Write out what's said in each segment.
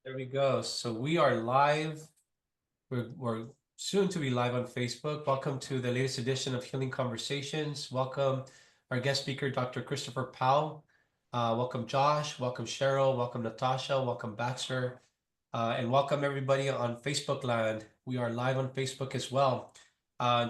There we go. So we are live. We're soon to be live on Facebook. Welcome to the latest edition of Healing Conversations. Welcome our guest speaker, Dr. Christopher Powell. Welcome Josh. Welcome Cheryl. Welcome Natasha. Welcome Baxter. And welcome everybody on Facebook land. We are live on Facebook as well.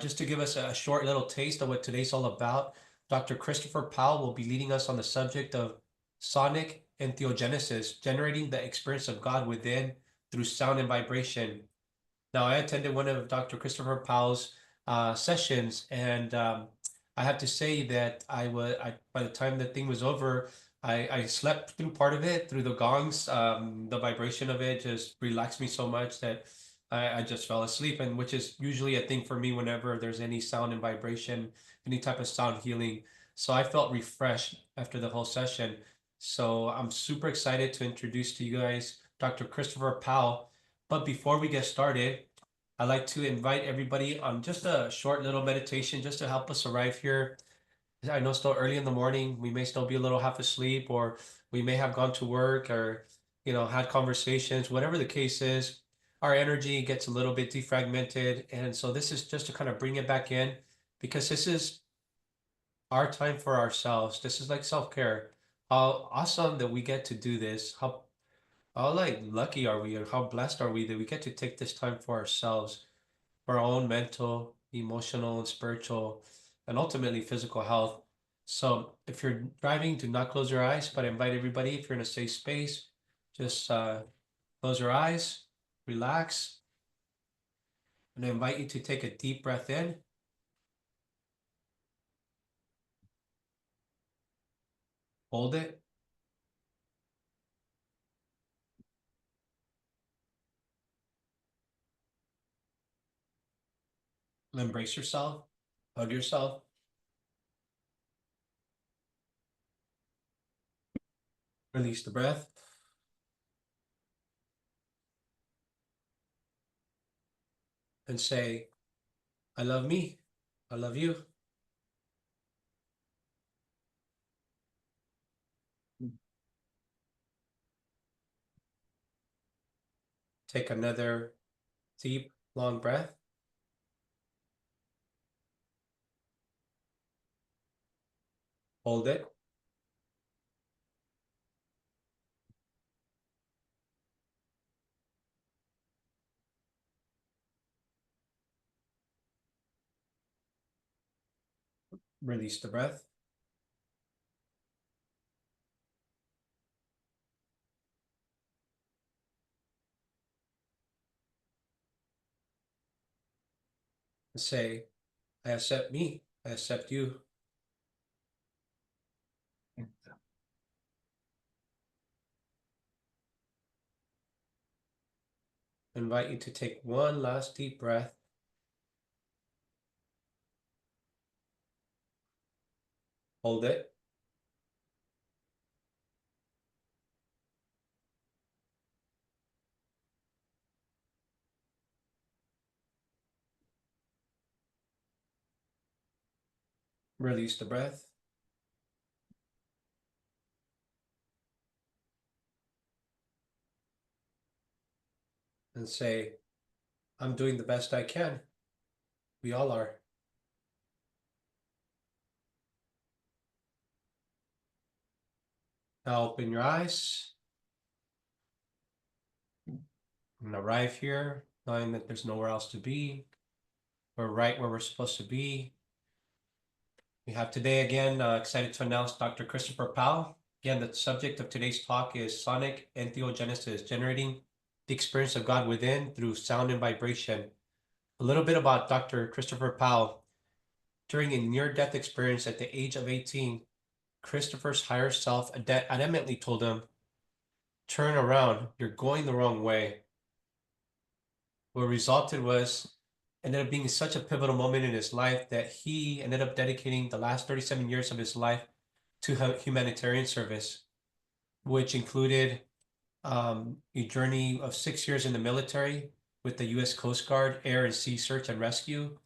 Just to give us a short little taste of what today's all about, Dr. Christopher Powell will be leading us on the subject of sonic entheogenesis, generating the experience of God within through sound and vibration. Now, I attended one of Dr. Christopher Powell's sessions, and I have to say that by the time the thing was over, I slept through part of it, through the gongs. The vibration of it just relaxed me so much that I just fell asleep, and which is usually a thing for me whenever there's any sound and vibration, any type of sound healing. So I felt refreshed after the whole session. So I'm super excited to introduce to you guys Dr. Christopher Powell. But before we get started, I'd like to invite everybody on just a short little meditation just to help us arrive here. I know it's still early in the morning. We may still be a little half asleep, or we may have gone to work or, had conversations, whatever the case is. Our energy gets a little bit defragmented. And so this is just to kind of bring it back in because this is our time for ourselves. This is like self-care. How awesome that we get to do this. How like lucky are we, or how blessed are we that we get to take this time for ourselves, for our own mental, emotional, and spiritual, and ultimately physical health. So if you're driving, do not close your eyes, but I invite everybody, if you're in a safe space, just close your eyes, relax, and I invite you to take a deep breath in, hold it, and embrace yourself, hug yourself, release the breath, and say, I love me, I love you. Take another deep, long breath, hold it, release the breath, and say, I accept me, I accept you. I invite you to take one last deep breath, hold it, release the breath, and say, I'm doing the best I can. We all are. Now open your eyes and arrive here, knowing that there's nowhere else to be. We're right where we're supposed to be. We have today again, excited to announce Dr. Christopher Powell. Again, the subject of today's talk is sonic entheogenesis, generating the experience of God within through sound and vibration. A little bit about Dr. Christopher Powell. During a near-death experience at the age of 18, Christopher's higher self adamantly told him, turn around, you're going the wrong way. What resulted was ended up being such a pivotal moment in his life that he ended up dedicating the last 37 years of his life to humanitarian service, which included a journey of 6 years in the military with the U.S. Coast Guard Air and Sea Search and Rescue,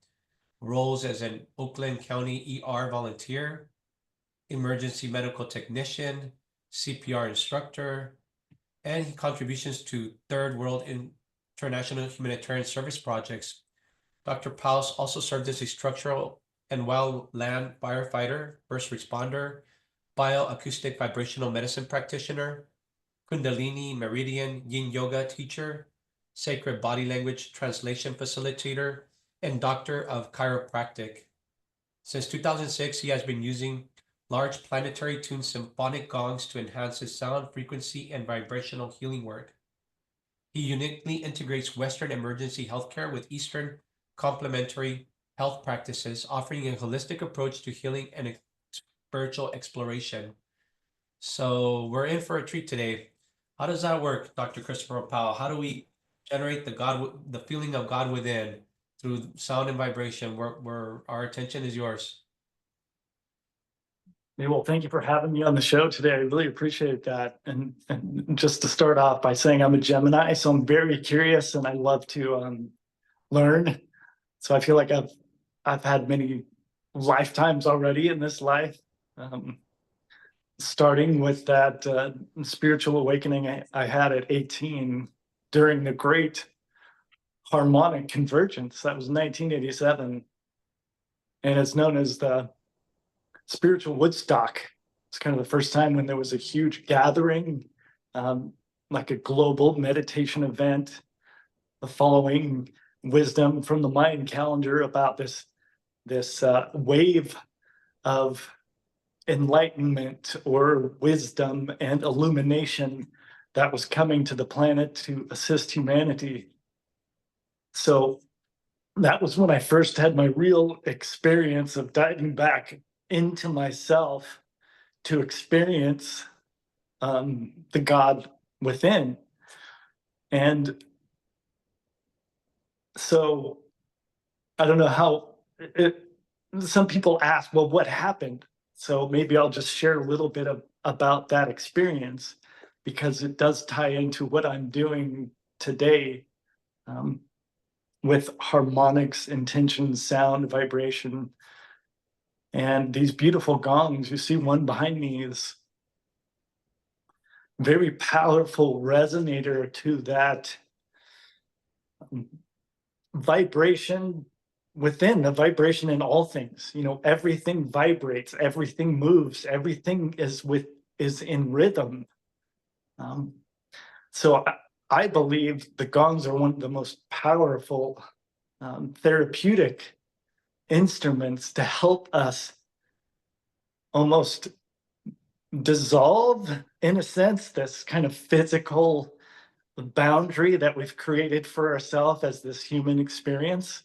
roles as an Oakland County ER volunteer, emergency medical technician, CPR instructor, and contributions to Third World International Humanitarian Service projects. Dr. Powell also served as a structural and wildland firefighter, first responder, bioacoustic vibrational medicine practitioner, Kundalini Meridian Yin Yoga teacher, sacred body language translation facilitator, and doctor of chiropractic. Since 2006, he has been using large planetary tuned symphonic gongs to enhance his sound, frequency, and vibrational healing work. He uniquely integrates Western emergency healthcare with Eastern complementary health practices, offering a holistic approach to healing and spiritual exploration. So we're in for a treat today. How does that work, Dr. Christopher Powell? How do we generate the feeling of God within through sound and vibration? Where our attention is yours. Well, thank you for having me on the show today. I really appreciate that. And just to start off by saying I'm a Gemini, so I'm very curious and I love to learn. So I feel like I've had many lifetimes already in this life, starting with that spiritual awakening I had at 18 during the Great Harmonic Convergence. That was 1987, and it's known as the spiritual Woodstock. It's kind of the first time when there was a huge gathering, like a global meditation event, following wisdom from the Mayan calendar about this wave of enlightenment or wisdom and illumination that was coming to the planet to assist humanity. So that was when I first had my real experience of diving back into myself to experience the God within. And so I don't know how some people ask, well, what happened? So maybe I'll just share a little bit about that experience, because it does tie into what I'm doing today with harmonics, intention, sound, vibration. And these beautiful gongs, you see one behind me is very powerful resonator to that vibration within, the vibration in all things. You know, everything vibrates, everything moves, everything is in rhythm. So I believe the gongs are one of the most powerful therapeutic instruments to help us almost dissolve, in a sense, this kind of physical boundary that we've created for ourselves as this human experience,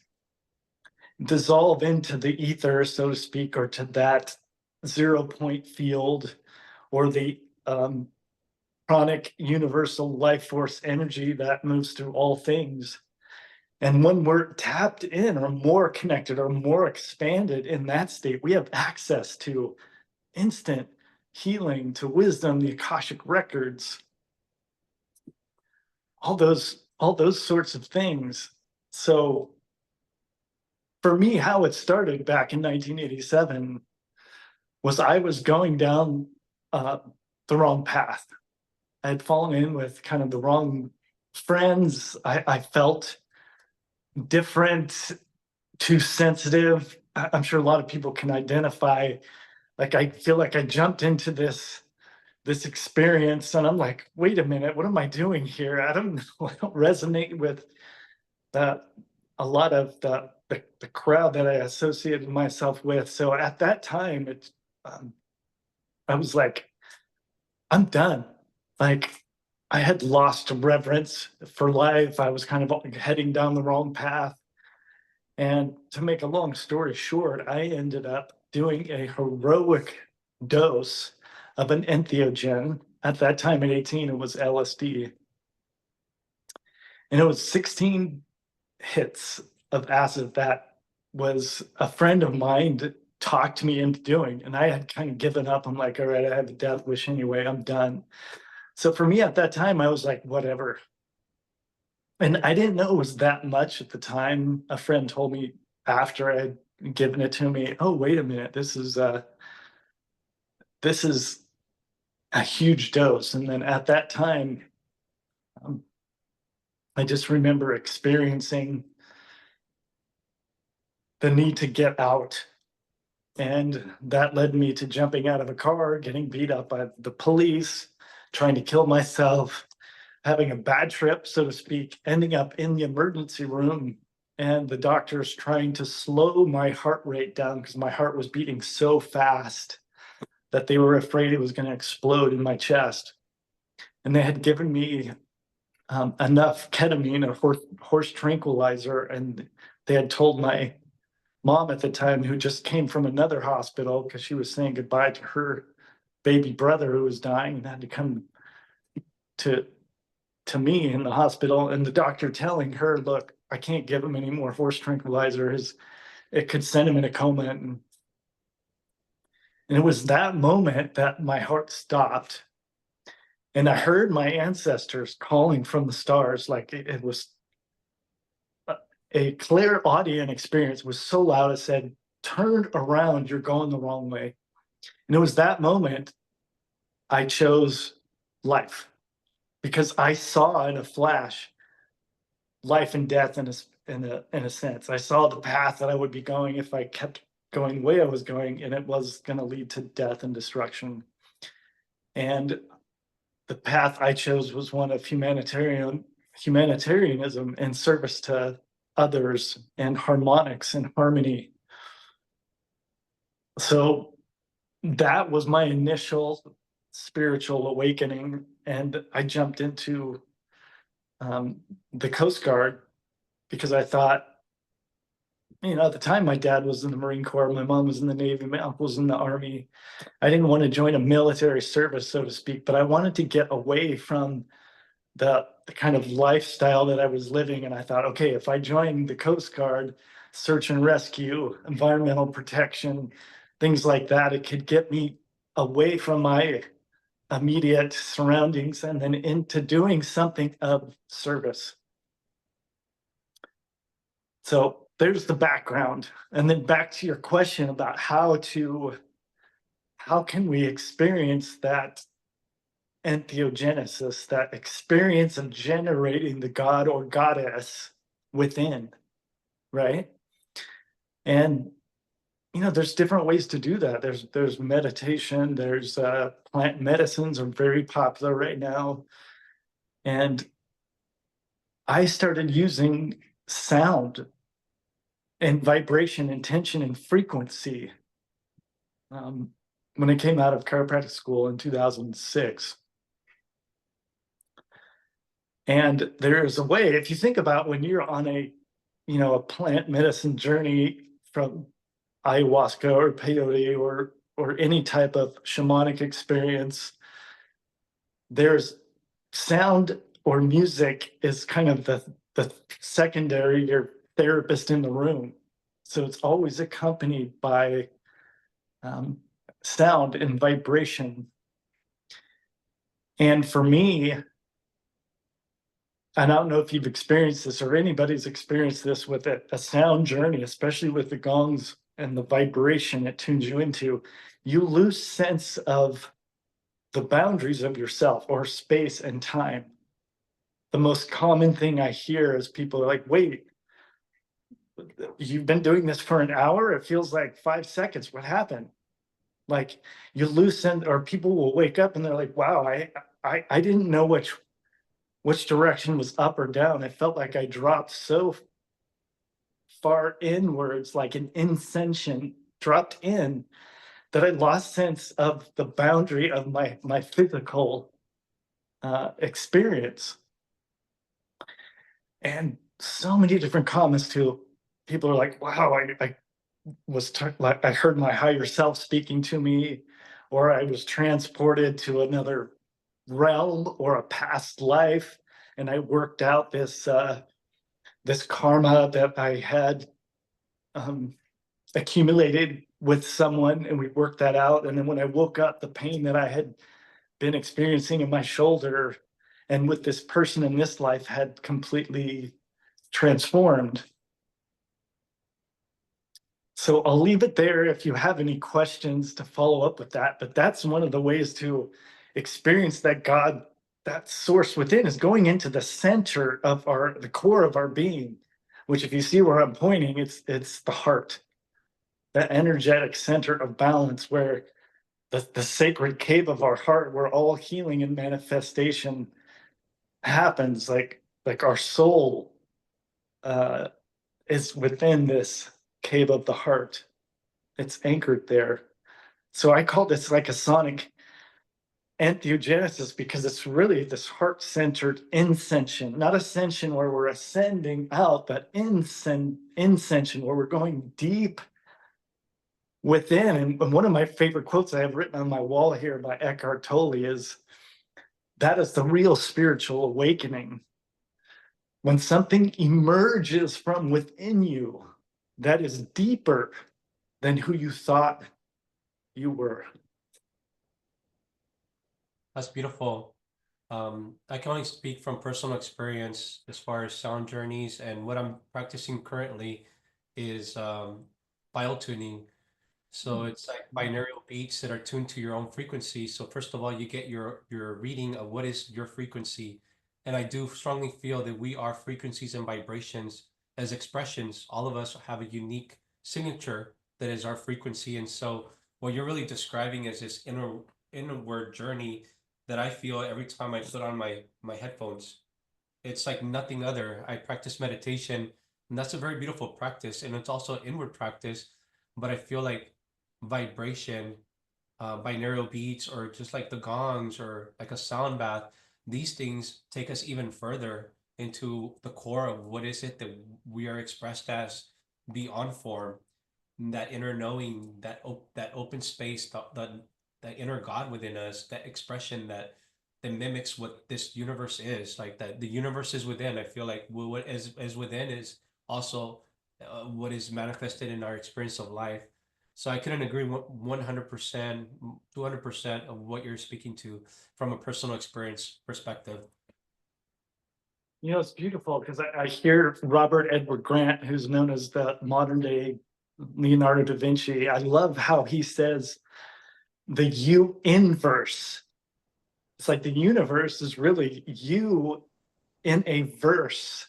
dissolve into the ether, so to speak, or to that 0 point field, or the pranic universal life force energy that moves through all things. And when we're tapped in or more connected or more expanded in that state, we have access to instant healing, to wisdom, the Akashic records, all those sorts of things. So for me, how it started back in 1987 was I was going down the wrong path. I had fallen in with kind of the wrong friends. I felt different, too sensitive. I'm sure a lot of people can identify. Like, I feel like I jumped into this experience and I'm like, wait a minute, what am I doing here? I don't resonate with a lot of the crowd that I associated myself with. So at that time, I was like, I'm done. Like, I had lost reverence for life. I was kind of heading down the wrong path. And to make a long story short, I ended up doing a heroic dose of an entheogen. At that time at 18, it was LSD. And it was 16 hits of acid that was a friend of mine that talked me into doing. And I had kind of given up. I'm like, all right, I have a death wish anyway. I'm done. So for me at that time, I was like, whatever. And I didn't know it was that much at the time. A friend told me after I had given it to me, oh, wait a minute, this is a huge dose. And then at that time, I just remember experiencing the need to get out. And that led me to jumping out of a car, getting beat up by the police, trying to kill myself, having a bad trip, so to speak, ending up in the emergency room, and the doctors trying to slow my heart rate down because my heart was beating so fast that they were afraid it was going to explode in my chest. And they had given me enough ketamine, a horse tranquilizer, and they had told my mom at the time, who just came from another hospital because she was saying goodbye to her baby brother who was dying, and had to come to me in the hospital, and the doctor telling her, look, I can't give him any more horse tranquilizer. It could send him in a coma. And it was that moment that my heart stopped. And I heard my ancestors calling from the stars. Like it was a clairaudient experience. It was so loud, it said, turn around, you're going the wrong way. And it was that moment I chose life, because I saw in a flash life and death in a sense. I saw the path that I would be going if I kept going the way I was going, and it was going to lead to death and destruction. And the path I chose was one of humanitarianism and service to others and harmonics and harmony. So that was my initial spiritual awakening, and I jumped into the Coast Guard because I thought, at the time my dad was in the Marine Corps, my mom was in the Navy, my uncle was in the Army. I didn't want to join a military service, so to speak, but I wanted to get away from the kind of lifestyle that I was living. And I thought, okay, if I join the Coast Guard, search and rescue, environmental protection, things like that, it could get me away from my immediate surroundings and then into doing something of service. So there's the background. And then back to your question about how can we experience that entheogenesis, that experience of generating the god or goddess within, right? And there's different ways to do that. There's meditation, there's plant medicines are very popular right now. And I started using sound and vibration, intention, and frequency when I came out of chiropractic school in 2006. And there's a way, if you think about when you're on a plant medicine journey from ayahuasca or peyote or any type of shamanic experience, there's sound or music is kind of the secondary, your therapist in the room. So it's always accompanied by sound and vibration. And for me, and I don't know if you've experienced this or anybody's experienced this with a sound journey, especially with the gongs and the vibration it tunes you into, you lose sense of the boundaries of yourself or space and time. The most common thing I hear is people are like, wait, you've been doing this for an hour? It feels like 5 seconds. What happened? Like you lose sense, or people will wake up and they're like, wow, I didn't know which direction was up or down. I felt like I dropped so far inwards, like an ascension dropped in, that I lost sense of the boundary of my physical experience. And so many different comments too. People are like, wow, I like I heard my higher self speaking to me, or I was transported to another realm or a past life, and I worked out this karma that I had accumulated with someone, and we worked that out. And then when I woke up, the pain that I had been experiencing in my shoulder and with this person in this life had completely transformed. So I'll leave it there if you have any questions to follow up with that. But that's one of the ways to experience that God that source within is going into the center of the core of our being, which, if you see where I'm pointing, it's the heart, that energetic center of balance, where the sacred cave of our heart, where all healing and manifestation happens. Like our soul uh, is within this cave of the heart. It's anchored there. So I call this like a sonic entheogenesis, because it's really this heart-centered ascension, not ascension where we're ascending out, but ascension where we're going deep within. And one of my favorite quotes I have written on my wall here by Eckhart Tolle is, that is the real spiritual awakening. When something emerges from within you that is deeper than who you thought you were. That's beautiful. I can only speak from personal experience as far as sound journeys, and what I'm practicing currently is biotuning. So it's like binaural beats that are tuned to your own frequency. So first of all, you get your reading of what is your frequency. And I do strongly feel that we are frequencies and vibrations as expressions. All of us have a unique signature that is our frequency. And so what you're really describing is this inward journey that I feel every time I put on my headphones. It's like nothing other. I practice meditation, and that's a very beautiful practice, and it's also an inward practice. But I feel like vibration, binaural beats, or just like the gongs, or like a sound bath, these things take us even further into the core of what is it that we are expressed as beyond form, that inner knowing, that open space, the inner God within us, that expression that mimics what this universe is. Like that, the universe is within. I feel like what is within is also what is manifested in our experience of life. So I couldn't agree 100%, 200% of what you're speaking to from a personal experience perspective. It's beautiful because I hear Robert Edward Grant, who's known as the modern day Leonardo da Vinci. I love how he says the you inverse. It's like the universe is really you in a verse,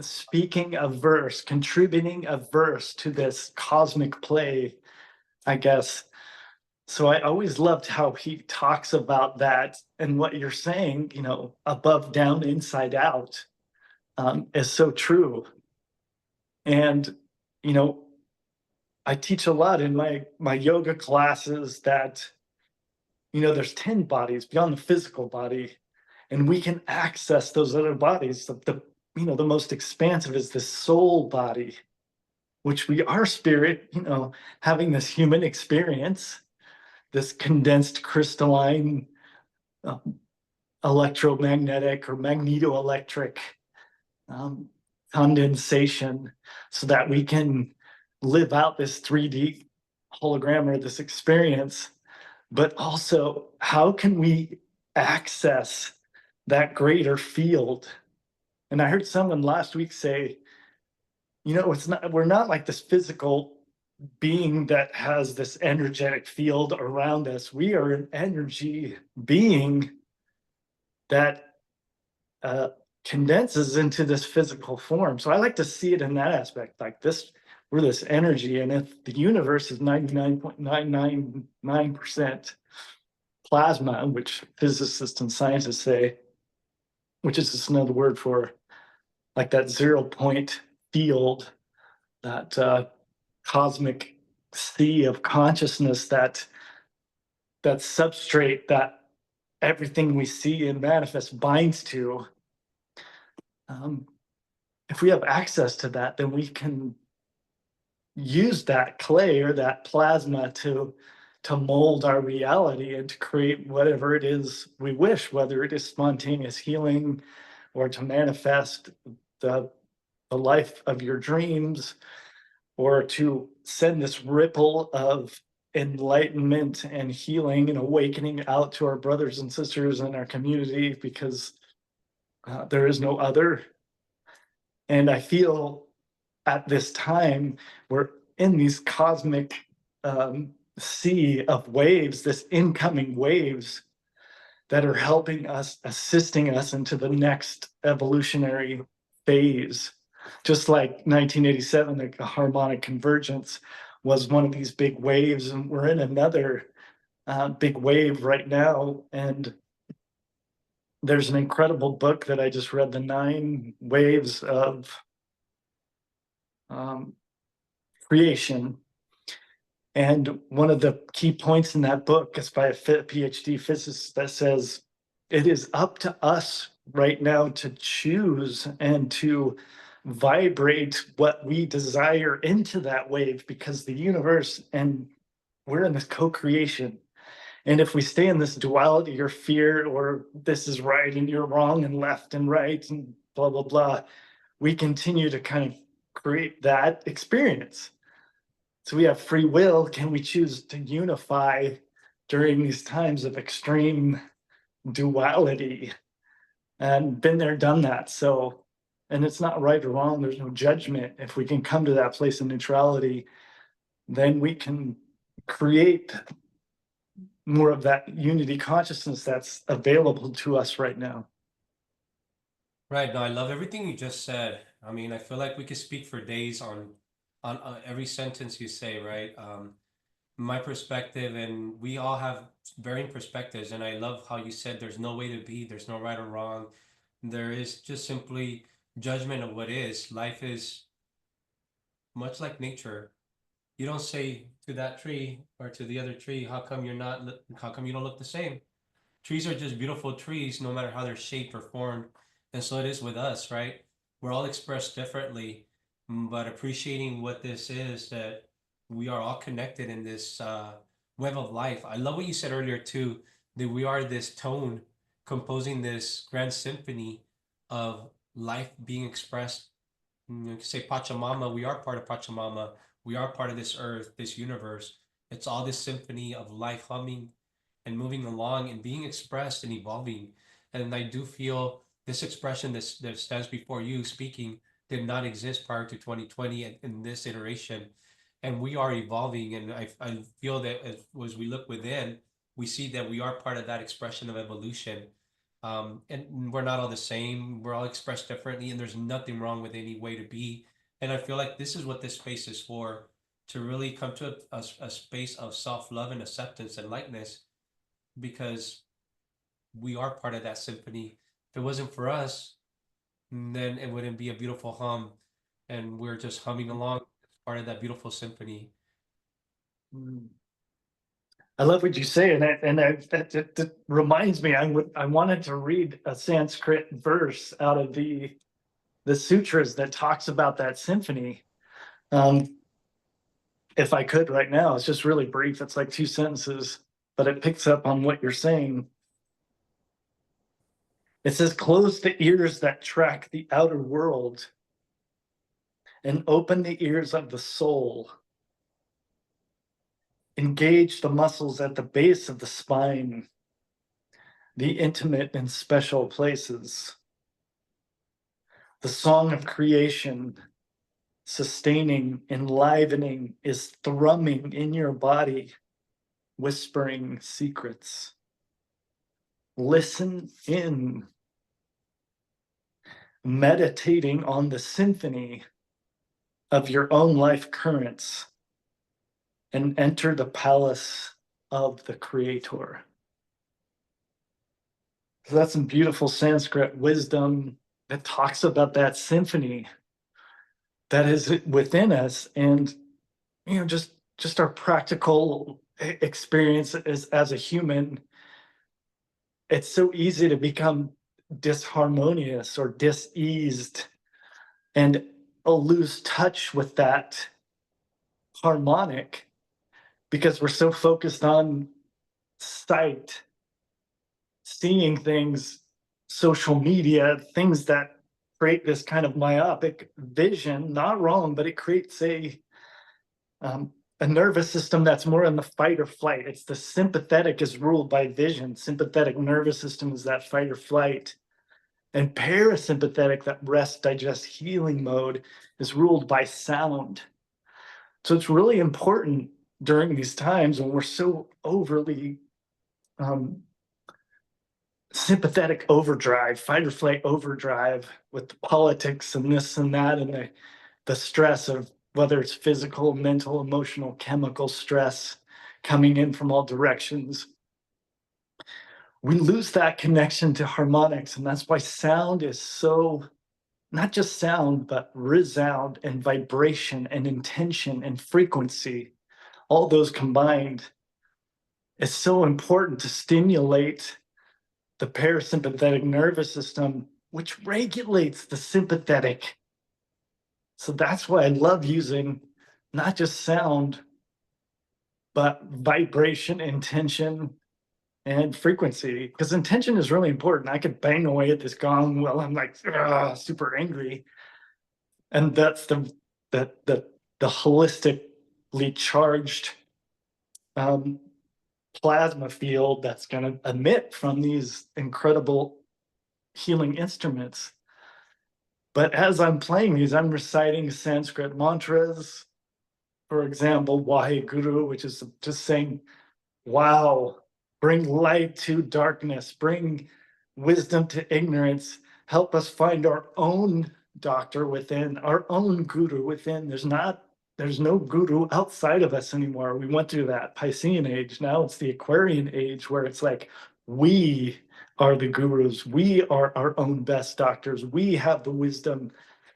speaking a verse, contributing a verse to this cosmic play, I guess. So I always loved how he talks about that, and what you're saying, above, down, inside out, is so true. And, you know, I teach a lot in my yoga classes that, there's 10 bodies beyond the physical body, and we can access those other bodies. The most expansive is the soul body, which we are spirit, having this human experience, this condensed crystalline uh, electromagnetic or magnetoelectric um, condensation, so that we can live out this 3D hologram or this experience. But also, how can we access that greater field? And I heard someone last week say, we're not like this physical being that has this energetic field around us. We are an energy being that condenses into this physical form. So I like to see it in that aspect, like this, we're this energy. And if the universe is 99.999% plasma, which physicists and scientists say, which is just another word for like that 0 point field, that cosmic sea of consciousness, that substrate that everything we see and manifest binds to. If we have access to that, then we can use that clay or that plasma to mold our reality and to create whatever it is we wish, whether it is spontaneous healing or to manifest the life of your dreams, or to send this ripple of enlightenment and healing and awakening out to our brothers and sisters in our community, because there is no other. And I feel at this time we're in these cosmic sea of waves, this incoming waves, that are helping us, assisting us into the next evolutionary phase. Just like 1987, the harmonic convergence was one of these big waves, and we're in another big wave right now. And there's an incredible book that I just read, The 9 Waves of Creation. And one of the key points in that book is by a PhD physicist that says it is up to us right now to choose and to vibrate what we desire into that wave, because the universe and we're in this co-creation. And if we stay in this duality or fear, or this is right and you're wrong and left and right and blah, blah, blah, we continue to kind of create that experience. So we have free will. Can we choose to unify during these times of extreme duality? And been there, done that. So, and it's not right or wrong. There's no judgment. If we can come to that place of neutrality, then we can create more of that unity consciousness that's available to us right now. Right. No, I love everything you just said. I mean, I feel like we could speak for days on every sentence you say, right? My perspective, and we all have varying perspectives, and I love how you said there's no way to be, there's no right or wrong. There is just simply judgment of what is. Life is much like nature. You don't say to that tree or to the other tree, how come you don't look the same? Trees are just beautiful trees, no matter how they're shaped or formed. And so it is with us, right? We're all expressed differently, but appreciating what this is, that we are all connected in this web of life. I love what you said earlier, too, that we are this tone composing this grand symphony of life being expressed. You can say Pachamama, we are part of Pachamama. We are part of this earth, this universe. It's all this symphony of life humming and moving along and being expressed and evolving. And I do feel this expression that stands before you speaking did not exist prior to 2020 in this iteration. And we are evolving. And I feel that as we look within, we see that we are part of that expression of evolution. And we're not all the same. We're all expressed differently, and there's nothing wrong with any way to be. And I feel like this is what this space is for, to really come to a space of self-love and acceptance and lightness, because we are part of that symphony. If it wasn't for us, then it wouldn't be a beautiful hum, and we're just humming along as part of that beautiful symphony. I love what you say, and that reminds me. I wanted to read a Sanskrit verse out of the sutras that talks about that symphony. If I could right now, it's just really brief. It's like 2 sentences, but it picks up on what you're saying. It says, "Close the ears that track the outer world, and open the ears of the soul. Engage the muscles at the base of the spine, the intimate and special places. The song of creation, sustaining, enlivening, is thrumming in your body, whispering secrets. Listen in, meditating on the symphony of your own life currents, and enter the palace of the Creator." So that's some beautiful Sanskrit wisdom that talks about that symphony that is within us. And just our practical experience as a human, it's so easy to become disharmonious or diseased and lose touch with that harmonic, because we're so focused on sight, seeing things, social media, things that create this kind of myopic vision. Not wrong, but it creates a nervous system that's more in the fight or flight. It's the sympathetic is ruled by vision. Sympathetic nervous system is that fight or flight. And parasympathetic, that rest, digest, healing mode, is ruled by sound. So it's really important during these times when we're so overly sympathetic overdrive, fight or flight overdrive with the politics and this and that, and the stress of whether it's physical, mental, emotional, chemical stress coming in from all directions. We lose that connection to harmonics, and that's why sound is so, not just sound, but resound and vibration and intention and frequency, all those combined, is so important to stimulate the parasympathetic nervous system, which regulates the sympathetic. So that's why I love using not just sound, but vibration, intention, and frequency. Because intention is really important. I could bang away at this gong while I'm like super angry, and that's the holistically charged um, plasma field that's going to emit from these incredible healing instruments. But as I'm playing these, I'm reciting Sanskrit mantras. For example, Waheguru, which is just saying, wow, bring light to darkness, bring wisdom to ignorance, help us find our own doctor within, our own guru within. There's no guru outside of us anymore. We went through that Piscean age. Now it's the Aquarian age where it's like, we are the gurus. We are our own best doctors. We have the wisdom.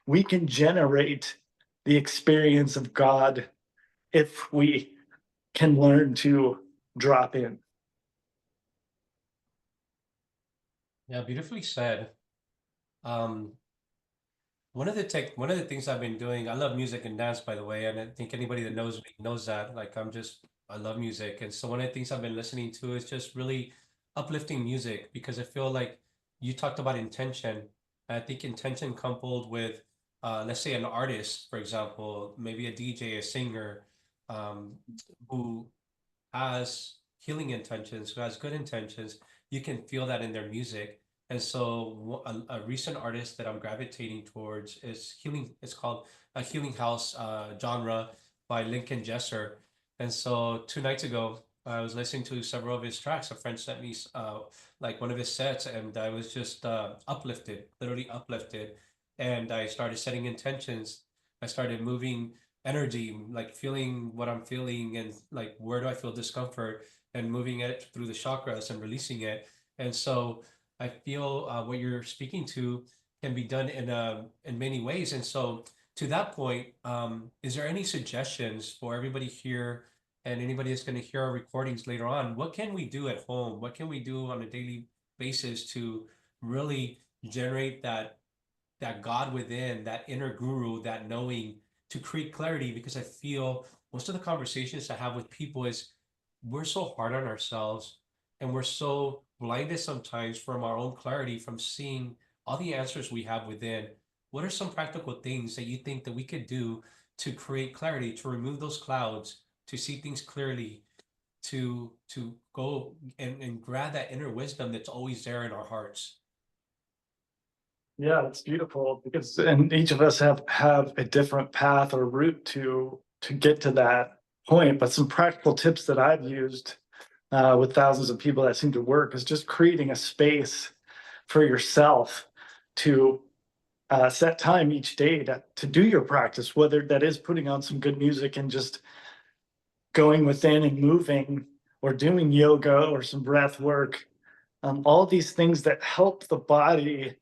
We can generate the experience of God if we can learn to drop in. Yeah, beautifully said. Um, one of the things I've been doing, I love music and dance, by the way, and I think anybody that knows me knows that. Like I love music, and so one of the things I've been listening to is just really uplifting music because I feel like you talked about intention. I think intention coupled with, let's say, an artist, for example, maybe a DJ, a singer, um, who has healing intentions, who has good intentions, you can feel that in their music. And so a recent artist that I'm gravitating towards is healing. It's called a healing house genre by Lincoln Jesser. And so 2 nights ago, I was listening to several of his tracks. A friend sent me like one of his sets, and I was just uplifted, literally uplifted. And I started setting intentions. I started moving energy, like feeling what I'm feeling and like where do I feel discomfort and moving it through the chakras and releasing it. And so I feel what you're speaking to can be done in many ways. And so to that point, is there any suggestions for everybody here and anybody that's going to hear our recordings later on? What can we do at home? What can we do on a daily basis to really generate that God within, that inner guru, that knowing to create clarity? Because I feel most of the conversations I have with people is we're so hard on ourselves and we're so blinded sometimes from our own clarity, from seeing all the answers we have within. What are some practical things that you think that we could do to create clarity, to remove those clouds, to see things clearly, to go and grab that inner wisdom that's always there in our hearts? Yeah, it's beautiful because and each of us have a different path or route to get to that point. But some practical tips that I've used with thousands of people that seem to work is just creating a space for yourself to set time each day to do your practice, whether that is putting on some good music and just going within and moving, or doing yoga or some breath work. All these things that help the body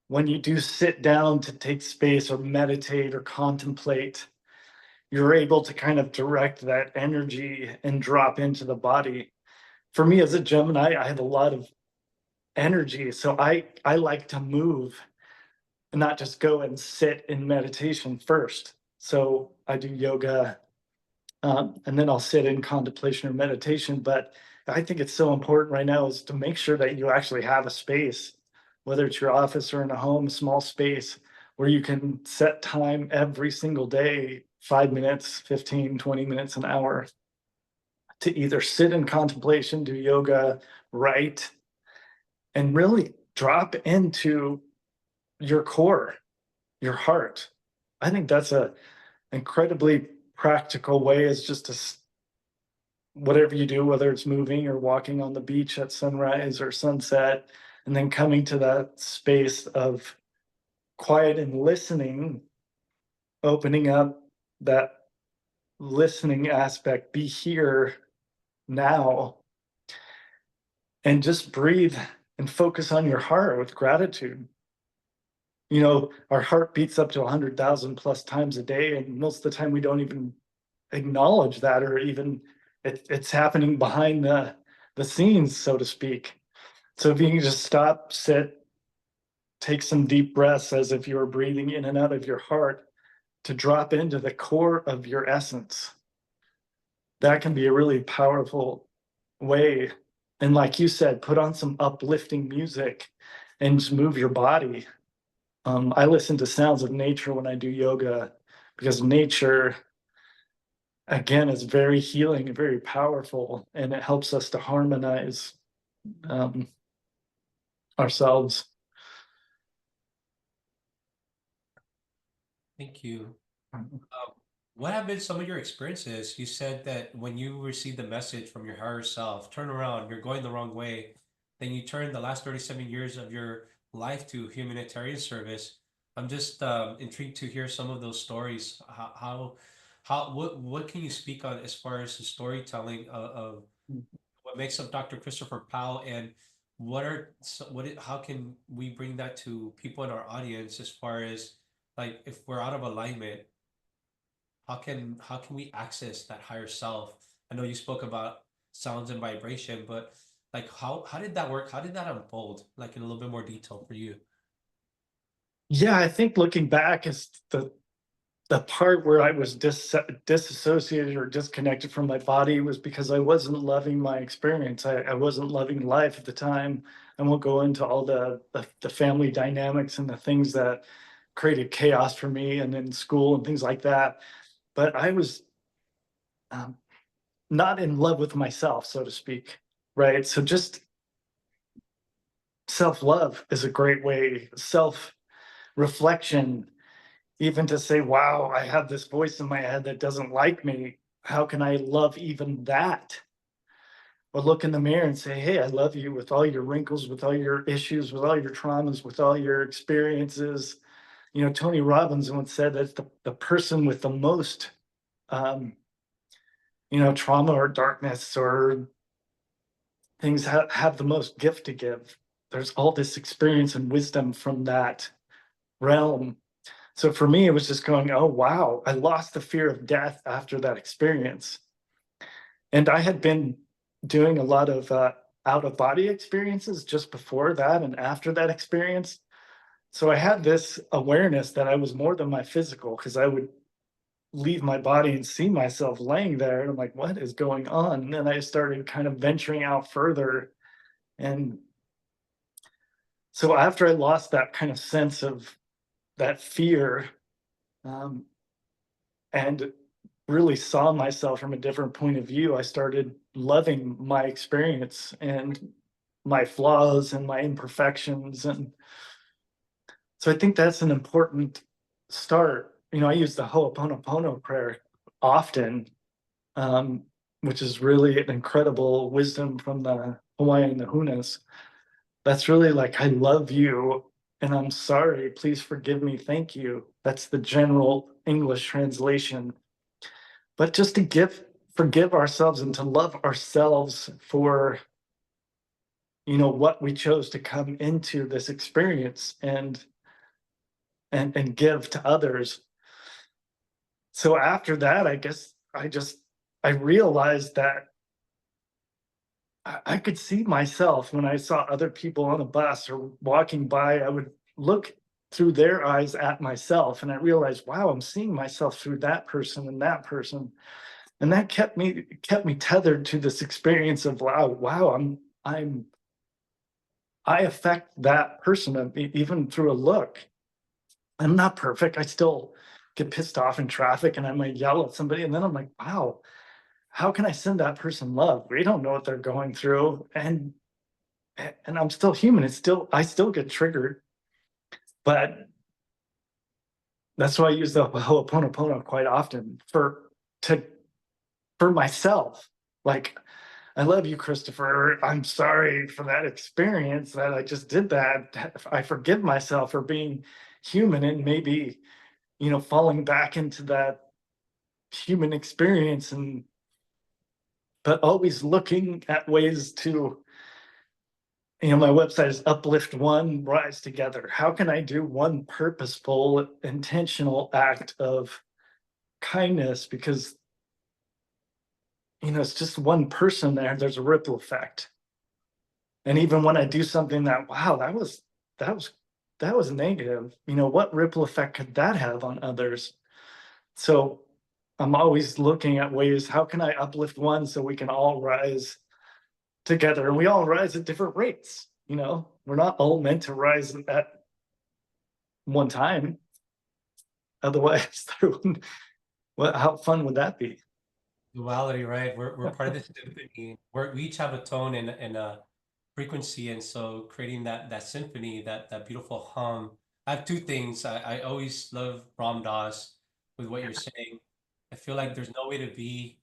when you do sit down to take space or meditate or contemplate, you're able to kind of direct that energy and drop into the body. For me as a Gemini, I have a lot of energy, so I like to move and not just go and sit in meditation first. So I do yoga, and then I'll sit in contemplation or meditation. But I think it's so important right now is to make sure that you actually have a space, whether it's your office or in a home, a small space where you can set time every single day, 5 minutes, 15, 20 minutes, an hour, to either sit in contemplation, do yoga, write, and really drop into your core, your heart. I think that's a incredibly practical way, is just to whatever you do, whether it's moving or walking on the beach at sunrise or sunset, and then coming to that space of quiet and listening, opening up that listening aspect, be here now, and just breathe and focus on your heart with gratitude. You know, our heart beats up to 100,000 plus times a day, and most of the time we don't even acknowledge that, or even it's happening behind the scenes, so to speak. So if you can just stop, sit, take some deep breaths as if you were breathing in and out of your heart to drop into the core of your essence, that can be a really powerful way. And like you said, put on some uplifting music and just move your body. I listen to sounds of nature when I do yoga, because nature, again, is very healing and very powerful, and it helps us to harmonize um, ourselves. Thank you. What have been some of your experiences? You said that when you received the message from your higher self, turn around, you're going the wrong way, then you turn the last 37 years of your life to humanitarian service. I'm just intrigued to hear some of those stories. What can you speak on as far as the storytelling of what makes up Dr. Christopher Powell, and how can we bring that to people in our audience as far as like if we're out of alignment, how can we access that higher self? I know you spoke about sounds and vibration, but like how did that work? How did that unfold? Like in a little bit more detail for you. Yeah, I think looking back is the part where I was disassociated or disconnected from my body was because I wasn't loving my experience. I wasn't loving life at the time. I won't go into all the family dynamics and the things that created chaos for me and in school and things like that. But I was um, not in love with myself, so to speak. Right. So just self love is a great way, self reflection, even to say, wow, I have this voice in my head that doesn't like me. How can I love even that? Or look in the mirror and say, hey, I love you with all your wrinkles, with all your issues, with all your traumas, with all your experiences. You know, Tony Robbins once said that the person with the most, um, trauma or darkness or things have the most gift to give. There's all this experience and wisdom from that realm. So for me, it was just going, oh, wow, I lost the fear of death after that experience. And I had been doing a lot of out of body experiences just before that and after that experience. So I had this awareness that I was more than my physical, because I would leave my body and see myself laying there. And I'm like, what is going on? And then I started kind of venturing out further. And so after I lost that kind of sense of that fear, um, and really saw myself from a different point of view, I started loving my experience and my flaws and my imperfections. And so I think that's an important start. You know, I use the Ho'oponopono prayer often, um, which is really an incredible wisdom from the Hawaiian Nahunas. That's really like, I love you and I'm sorry, please forgive me, thank you. That's the general English translation. But just to forgive ourselves and to love ourselves for, what we chose to come into this experience and give to others. So after that, I guess I realized that I could see myself when I saw other people on a bus or walking by. I would look through their eyes at myself, and I realized, wow, I'm seeing myself through that person and that person. And that kept me tethered to this experience of, wow, I affect that person even through a look. I'm not perfect. I still get pissed off in traffic and I might yell at somebody, and then I'm like, wow, how can I send that person love? We don't know what they're going through. And I'm still human. I still get triggered, but that's why I use the Ho'oponopono quite often for myself. Like, I love you, Christopher. I'm sorry for that experience that I just did that. I forgive myself for being human and maybe, falling back into that human experience, and but always looking at ways to, my website is uplift one, rise together. How can I do one purposeful, intentional act of kindness? Because, it's just one person there, there's a ripple effect. And even when I do something that, wow, that was that was negative, what ripple effect could that have on others? So I'm always looking at ways, how can I uplift one so we can all rise together? And we all rise at different rates. We're not all meant to rise at one time. Otherwise, how fun would that be? Duality, right? We're part of this symphony. We each have a tone and a frequency, and so creating that symphony, that beautiful hum. I have two things. I always love Ram Dass with what you're saying. I feel like there's no way to be,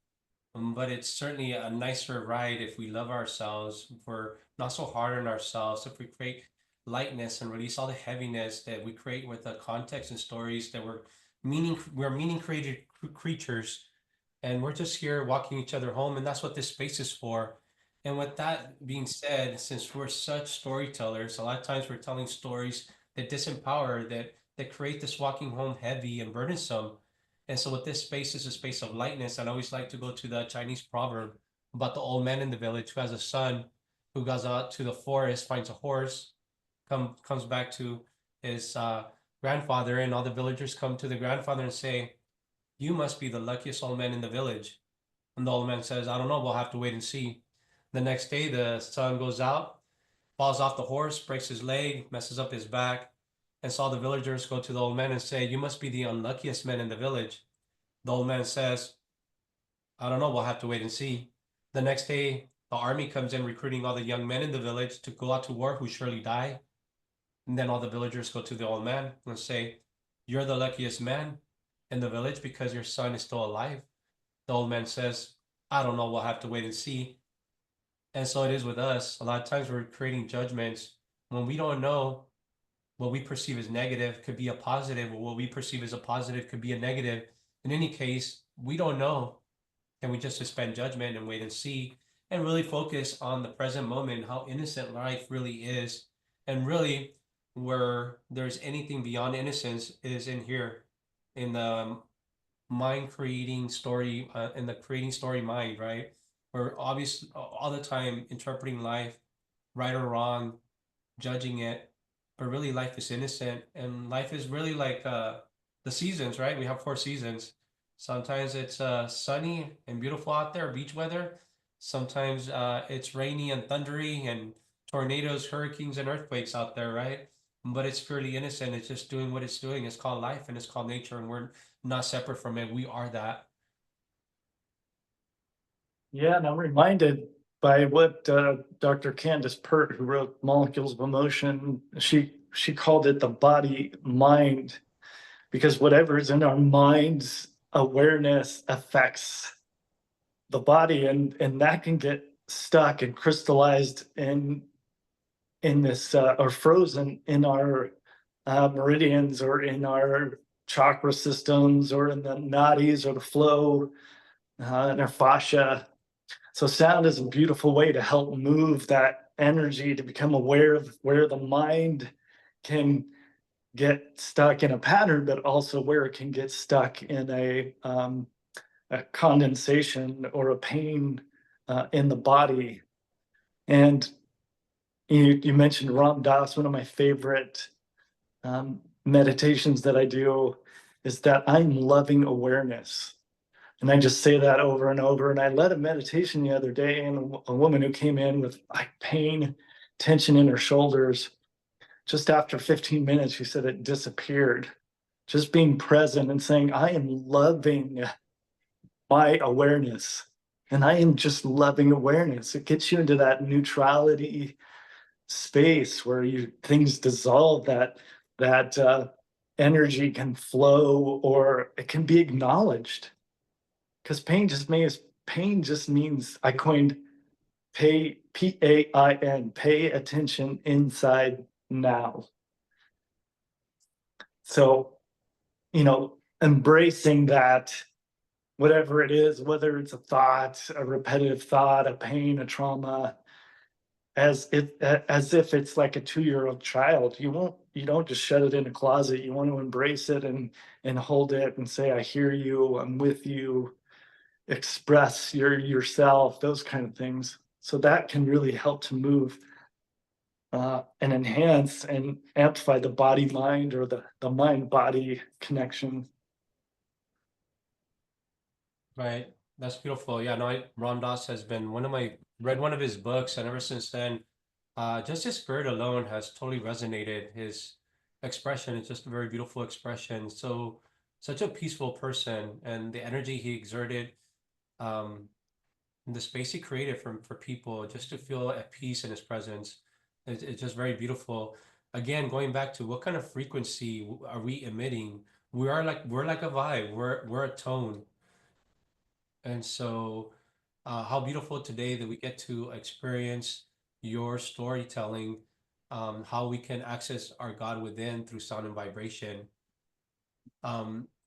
but it's certainly a nicer ride if we love ourselves, if we're not so hard on ourselves, if we create lightness and release all the heaviness that we create with the context and stories that we're meaning created creatures, and we're just here walking each other home, and that's what this space is for. And with that being said, since we're such storytellers, a lot of times we're telling stories that disempower, that create this walking home heavy and burdensome. And so with this space is a space of lightness. I'd always like to go to the Chinese proverb about the old man in the village who has a son who goes out to the forest, finds a horse, comes back to his grandfather, and all the villagers come to the grandfather and say, "You must be the luckiest old man in the village." And the old man says, "I don't know, we'll have to wait and see." The next day, the son goes out, falls off the horse, breaks his leg, messes up his back. And so all the villagers go to the old man and say, "You must be the unluckiest man in the village." The old man says, "I don't know, we'll have to wait and see." The next day, the army comes in recruiting all the young men in the village to go out to war who surely die. And then all the villagers go to the old man and say, "You're the luckiest man in the village because your son is still alive." The old man says, "I don't know, we'll have to wait and see." And so it is with us. A lot of times we're creating judgments when we don't know what we perceive as negative could be a positive, or what we perceive as a positive could be a negative. In any case, we don't know. And we just suspend judgment and wait and see and really focus on the present moment, how innocent life really is. And really, where there's anything beyond innocence is in here, in the mind creating story, in the creating story mind, right? We're obviously all the time interpreting life, right or wrong, judging it, but really life is innocent, and life is really like the seasons, right? We have four seasons. Sometimes it's sunny and beautiful out there, beach weather. Sometimes it's rainy and thundery and tornadoes, hurricanes, and earthquakes out there, right? But it's purely innocent. It's just doing what it's doing. It's called life and it's called nature, and we're not separate from it. We are that. Yeah, and I'm reminded by what Dr. Candace Pert, who wrote Molecules of Emotion, she called it the body mind, because whatever is in our minds, awareness affects the body, and that can get stuck and crystallized in this or frozen in our meridians, or in our chakra systems, or in the nadis, or the flow in our fascia. So sound is a beautiful way to help move that energy, to become aware of where the mind can get stuck in a pattern, but also where it can get stuck in a condensation or a pain in the body. And you mentioned Ram Dass. One of my favorite meditations that I do is that I'm loving awareness. And I just say that over and over. And I led a meditation the other day, and a woman who came in with like pain, tension in her shoulders, just after 15 minutes, she said it disappeared. Just being present and saying, I am loving my awareness. And I am just loving awareness. It gets you into that neutrality space where things dissolve, that energy can flow, or it can be acknowledged. Because pain just means, I coined Pain, pay attention inside now. So, embracing that, whatever it is, whether it's a thought, a repetitive thought, a pain, a trauma, as if it's like a 2-year-old child. You don't just shut it in a closet. You want to embrace it and hold it and say, I hear you, I'm with you, express yourself, those kind of things. So that can really help to move and enhance and amplify the body mind, or the mind body connection. Right. That's beautiful. Yeah, no, Ram Dass has been read one of his books, and ever since then, just his spirit alone has totally resonated. His expression is just a very beautiful expression. So, such a peaceful person, and the energy he exerted, um, and the space he created for people just to feel at peace in his presence, it's just very beautiful. Again, going back to what kind of frequency are we emitting? We're like a vibe. We're a tone. And so, how beautiful today that we get to experience your storytelling, how we can access our God within through sound and vibration.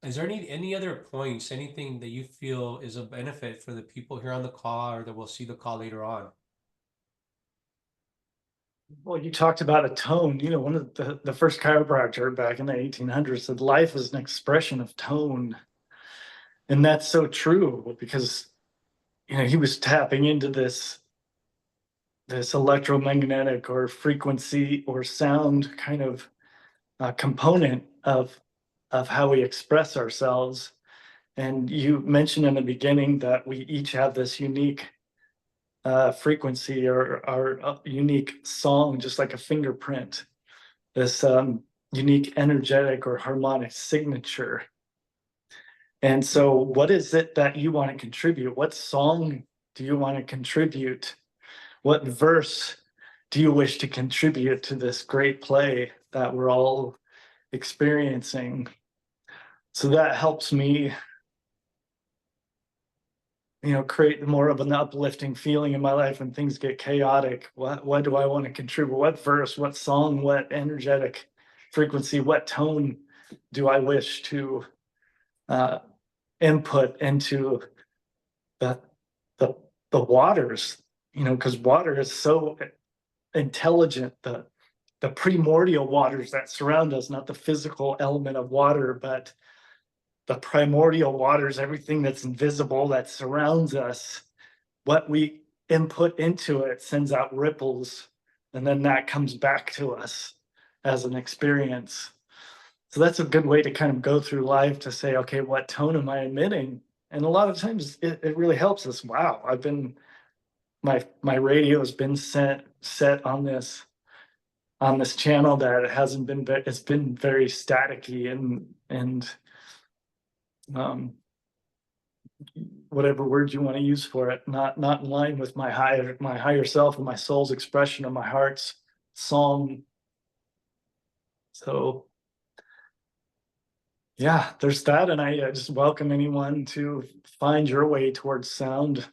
Is there any other points, anything that you feel is a benefit for the people here on the call, or that will see the call later on? Well, you talked about a tone. One of the first chiropractor back in the 1800s said life is an expression of tone. And that's so true, because he was tapping into this electromagnetic or frequency or sound kind of component of how we express ourselves. And you mentioned in the beginning that we each have this unique frequency, or our unique song, just like a fingerprint, this unique energetic or harmonic signature. And so, what is it that you want to contribute? What song do you want to contribute? What verse do you wish to contribute to this great play that we're all experiencing? So that helps me, create more of an uplifting feeling in my life when things get chaotic. What do I want to contribute? What verse, what song, what energetic frequency, what tone do I wish to uh, input into the the the waters? Because water is so intelligent. The primordial waters that surround us, not the physical element of water, but the primordial waters, everything that's invisible that surrounds us, what we input into it sends out ripples, and then that comes back to us as an experience. So that's a good way to kind of go through life, to say, okay, what tone am I emitting? And a lot of times it really helps us. Wow, my radio has been set on this channel that it hasn't been, it's been very staticky and um, whatever word you want to use for it, not in line with my higher self and my soul's expression of my heart's song. So yeah, there's that. And I just welcome anyone to find your way towards sound.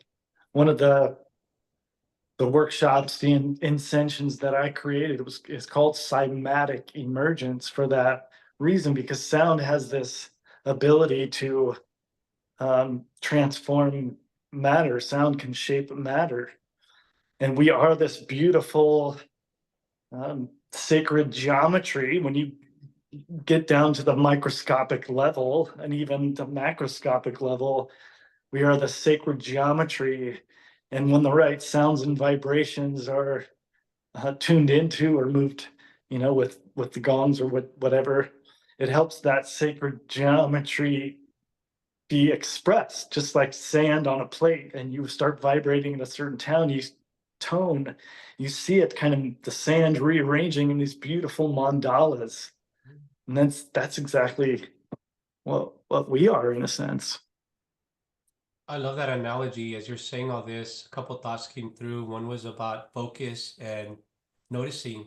One of the workshops, the incensions that I created is called cymatic emergence, for that reason, because sound has this ability to transform matter. Sound can shape matter, and we are this beautiful sacred geometry. When you get down to the microscopic level and even the macroscopic level, we are the sacred geometry. And when the right sounds and vibrations are tuned into or moved, with the gongs or with whatever, it helps that sacred geometry be expressed, just like sand on a plate. And you start vibrating in a certain tone, you see it, kind of the sand rearranging in these beautiful mandalas. And that's exactly what we are, in a sense. I love that analogy. As you're saying all this, a couple thoughts came through. One was about focus and noticing.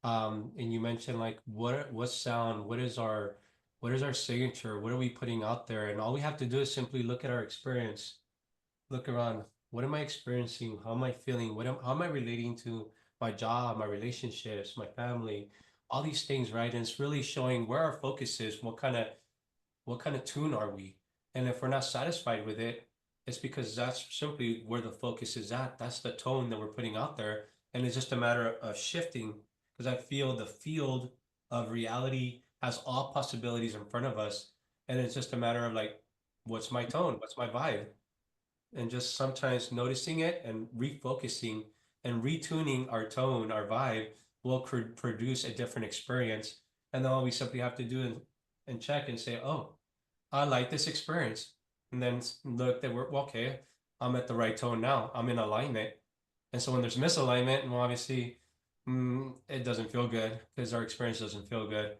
And you mentioned like what sound, what is our signature? What are we putting out there? And all we have to do is simply look at our experience, look around. what am I experiencing? How am I feeling? How am I relating to my job, my relationships, my family, all these things, right? And it's really showing where our focus is, what kind of tune are we? And if we're not satisfied with it, it's because that's simply where the focus is at. That's the tone that we're putting out there. And it's just a matter of shifting because I feel the field of reality has all possibilities in front of us. And it's just a matter of like, what's my tone? What's my vibe? And just sometimes noticing it and refocusing and retuning our tone, our vibe will produce a different experience. And then all we simply have to do and check and say, oh, I like this experience. And then look that we're well, okay. I'm at the right tone now. I'm in alignment. And so when there's misalignment, well, obviously, it doesn't feel good because our experience doesn't feel good.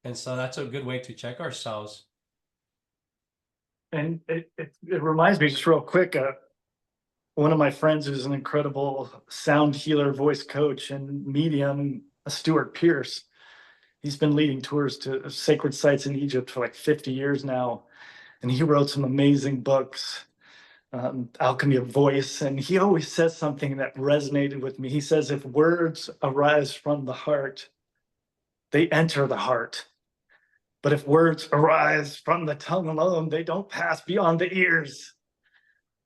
And so that's a good way to check ourselves. And it reminds me just real quick, one of my friends who's an incredible sound healer, voice coach, and medium, Stuart Pierce. He's been leading tours to sacred sites in Egypt for like 50 years now. And he wrote some amazing books, Alchemy of Voice. And he always says something that resonated with me. He says, if words arise from the heart, they enter the heart. But if words arise from the tongue alone, they don't pass beyond the ears.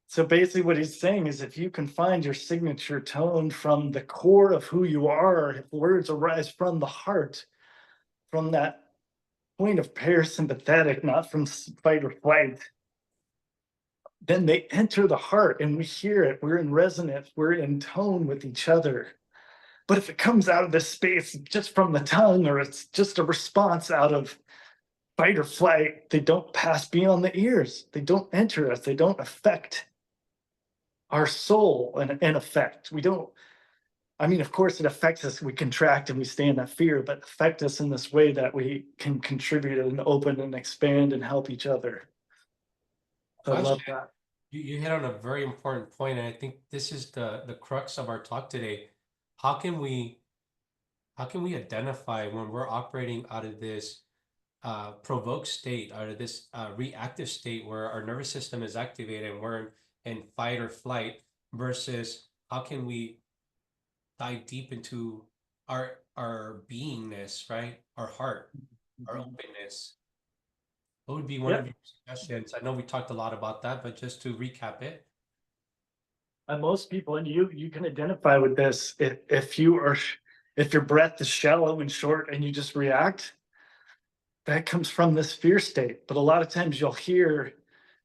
So basically what he's saying is if you can find your signature tone from the core of who you are, if words arise from the heart, from that point of parasympathetic, not from fight or flight, then they enter the heart and we hear it. We're in resonance, we're in tone with each other. But if it comes out of this space just from the tongue, or it's just a response out of fight or flight, they don't pass beyond the ears. They don't enter us. They don't affect our soul in effect. We don't, I mean, of course it affects us. We contract and we stay in that fear, but affect us in this way that we can contribute and open and expand and help each other. So I love Question. that. You hit on a very important point, and I think this is the crux of our talk today. How can we how can we identify when we're operating out of this provoked state, out of this reactive state where our nervous system is activated and we're in fight or flight, versus how can we dive deep into our beingness, right? Our heart, our Mhm. openness. What would be one Yeah. of your suggestions? I know we talked a lot about that, but just to recap it. And most people, and you can identify with this, if you are, if your breath is shallow and short and you just react, that comes from this fear state. But a lot of times you'll hear,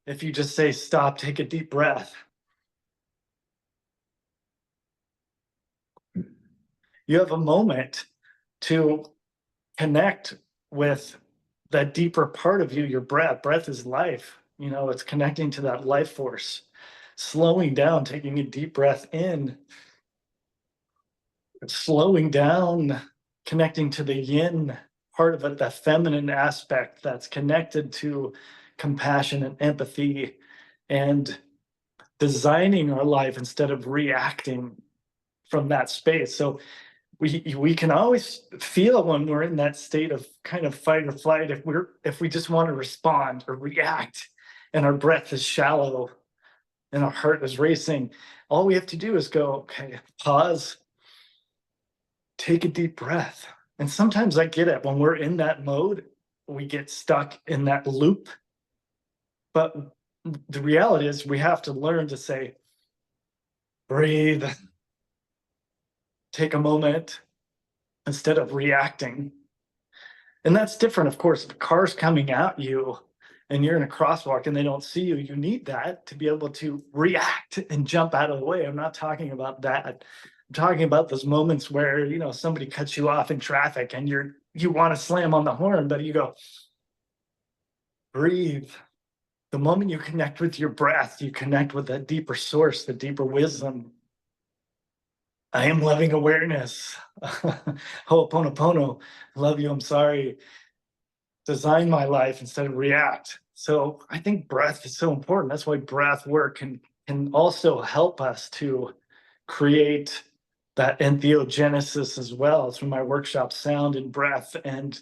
if you just say stop, take a deep breath, you have a moment to connect with that deeper part of you, your breath. Breath is life. You know, it's connecting to that life force, slowing down, taking a deep breath in, slowing down, connecting to the yin part of it, that feminine aspect that's connected to compassion and empathy, and designing our life instead of reacting from that space. So we can always feel when we're in that state of kind of fight or flight, if we just want to respond or react and our breath is shallow and our heart is racing. All we have to do is go, okay, pause, take a deep breath. And sometimes I get it, when we're in that mode, we get stuck in that loop. But the reality is we have to learn to say, breathe, take a moment instead of reacting. And that's different, of course. If a car's coming at you and you're in a crosswalk and they don't see you, you need that to be able to react and jump out of the way. I'm not talking about that. I'm talking about those moments where, you know, somebody cuts you off in traffic and you want to slam on the horn, but you go, breathe. The moment you connect with your breath, you connect with that deeper source, the deeper wisdom. I am loving awareness. Ho'oponopono. Love you. I'm sorry. Design my life instead of react. So I think breath is so important. That's why breath work can also help us to create that entheogenesis as well. It's when my workshop, sound and breath and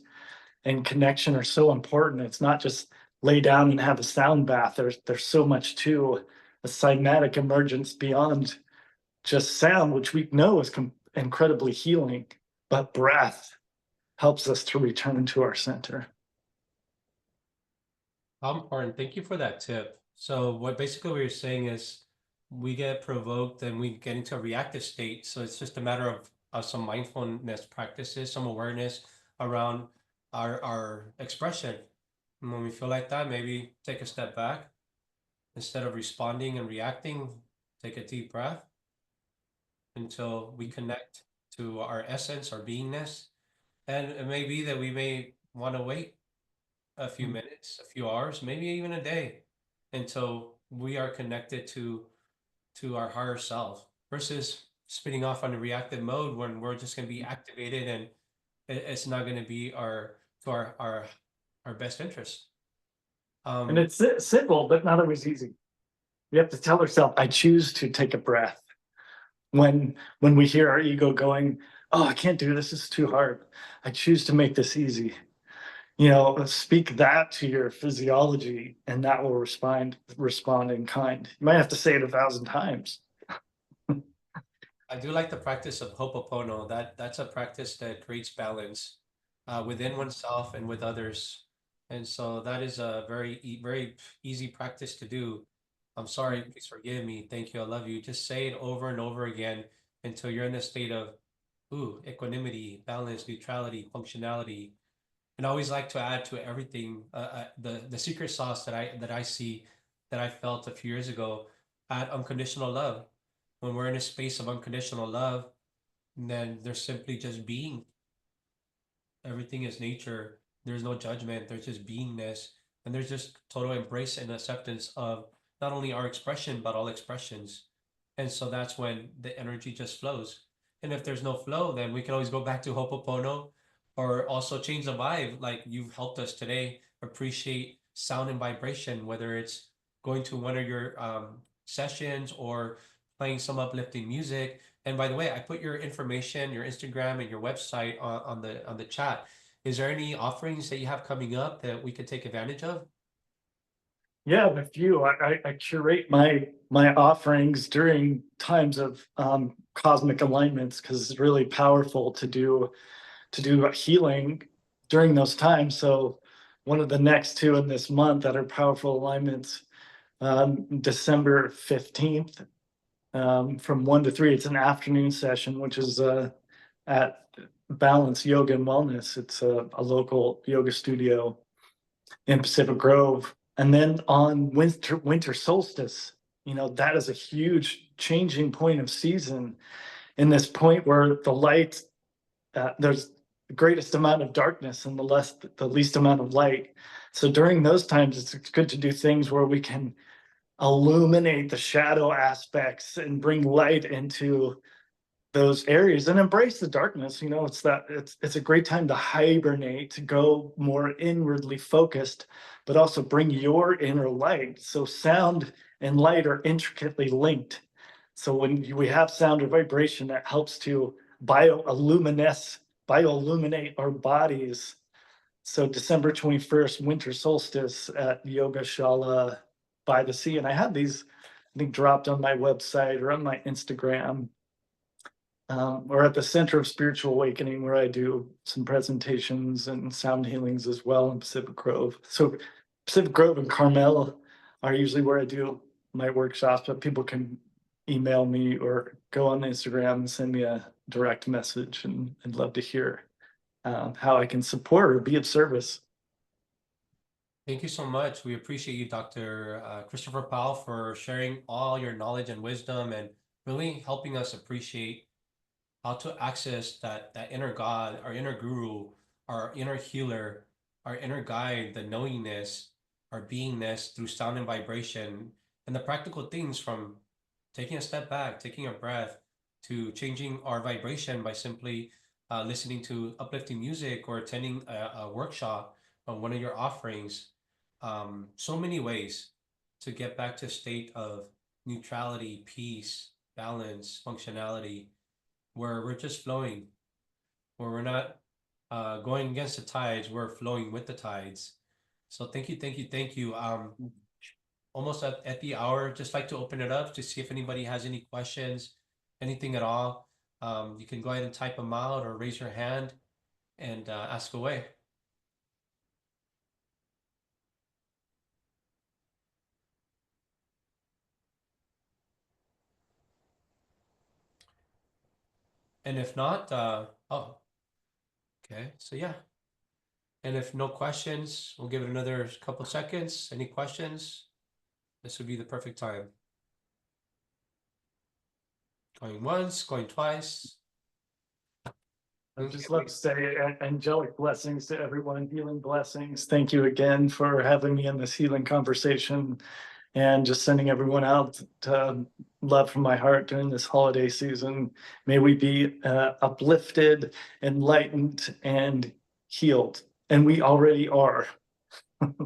connection are so important. It's not just lay down and have a sound bath. There's so much to a cymatic emergence beyond just sound, which we know is incredibly healing, but breath helps us to return to our center. How important. Thank you for that tip. So what you're saying is we get provoked and we get into a reactive state. So it's just a matter of some mindfulness practices, some awareness around our expression. And when we feel like that, maybe take a step back. Instead of responding and reacting, take a deep breath until we connect to our essence, our beingness. And it may be that we may want to wait a few minutes, a few hours, maybe even a day until we are connected to our higher self versus spinning off on a reactive mode when we're just going to be activated and it's not going to be our best interest. And it's simple, but not always easy. We have to tell ourselves, I choose to take a breath. When we hear our ego going, oh, I can't do this, it's too hard. I choose to make this easy. Speak that to your physiology and that will respond in kind. You might have to say it 1,000 times. I do like the practice of Ho'oponopono. That's a practice that creates balance within oneself and with others. And so that is a very easy practice to do. I'm sorry, please forgive me. Thank you. I love you. Just say it over and over again until you're in a state of equanimity, balance, neutrality, functionality. And I always like to add to everything the secret sauce that I see that I felt a few years ago, add unconditional love. When we're in a space of unconditional love, then there's simply just being. Everything is nature. There's no judgment. There's just beingness. And there's just total embrace and acceptance of not only our expression, but all expressions. And so that's when the energy just flows. And if there's no flow, then we can always go back to Hopopono or also change the vibe. Like you've helped us today appreciate sound and vibration, whether it's going to one of your sessions or playing some uplifting music. And by the way, I put your information, your Instagram and your website on the chat. Is there any offerings that you have coming up that we could take advantage of? Yeah, a few. I curate my offerings during times of cosmic alignments because it's really powerful to do healing during those times. So one of the next two in this month that are powerful alignments, December 15th, from 1 to 3. It's an afternoon session, which is at Balance Yoga and Wellness. It's a local yoga studio in Pacific Grove. And then on winter solstice, that is a huge changing point of season in this point where the light, there's the greatest amount of darkness and the least amount of light. So during those times, it's good to do things where we can illuminate the shadow aspects and bring light into those areas and embrace the darkness. It's a great time to hibernate, to go more inwardly focused, but also bring your inner light. So sound and light are intricately linked. So when we have sound or vibration, that helps to bioluminate our bodies. So December 21st, winter solstice at Yoga Shala by the sea. And I have these, I think, dropped on my website or on my Instagram. Or at the Center of Spiritual Awakening, where I do some presentations and sound healings as well in Pacific Grove. So Pacific Grove and Carmel are usually where I do my workshops, but people can email me or go on Instagram and send me a direct message, and I'd love to hear how I can support or be of service. Thank you so much. We appreciate you, Dr. Christopher Powell, for sharing all your knowledge and wisdom and really helping us appreciate how to access that inner God, our inner guru, our inner healer, our inner guide, the knowingness, our beingness through sound and vibration, and the practical things from taking a step back, taking a breath, to changing our vibration by simply listening to uplifting music or attending a workshop on one of your offerings. So many ways to get back to a state of neutrality, peace, balance, functionality, where we're just flowing, where we're not going against the tides, we're flowing with the tides. So thank you, thank you, thank you. almost at the hour. Just like to open it up to see if anybody has any questions, anything at all. You can go ahead and type them out or raise your hand and ask away. And if not, oh, okay. So yeah. And if no questions, we'll give it another couple seconds. Any questions? This would be the perfect time. Going once, going twice. I'd just love to say angelic blessings to everyone, healing blessings. Thank you again for having me in this healing conversation and just sending everyone out to love from my heart during this holiday season. May we be uplifted, enlightened, and healed. And we already are.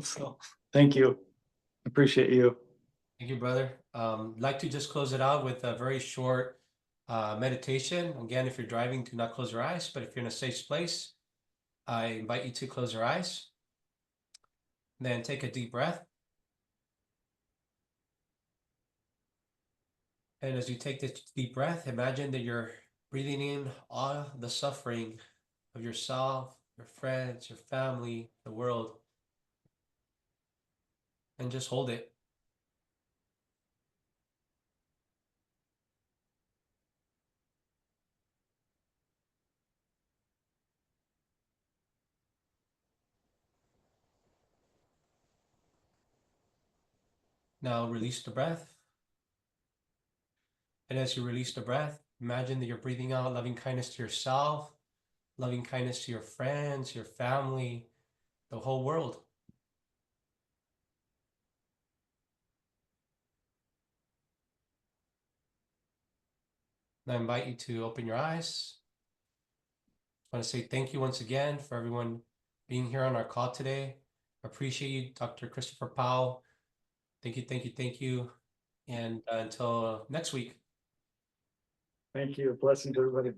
So thank you. Appreciate you. Thank you, brother. Like to just close it out with a very short meditation. Again, if you're driving, do not close your eyes. But if you're in a safe place, I invite you to close your eyes. Then take a deep breath. And as you take this deep breath, imagine that you're breathing in all the suffering of yourself, your friends, your family, the world. And just hold it. Now release the breath. And as you release the breath, imagine that you're breathing out loving kindness to yourself, loving kindness to your friends, your family, the whole world. And I invite you to open your eyes. I want to say thank you once again for everyone being here on our call today. Appreciate you, Dr. Christopher Powell. Thank you, thank you, thank you. And until next week. Thank you. Blessings, everybody.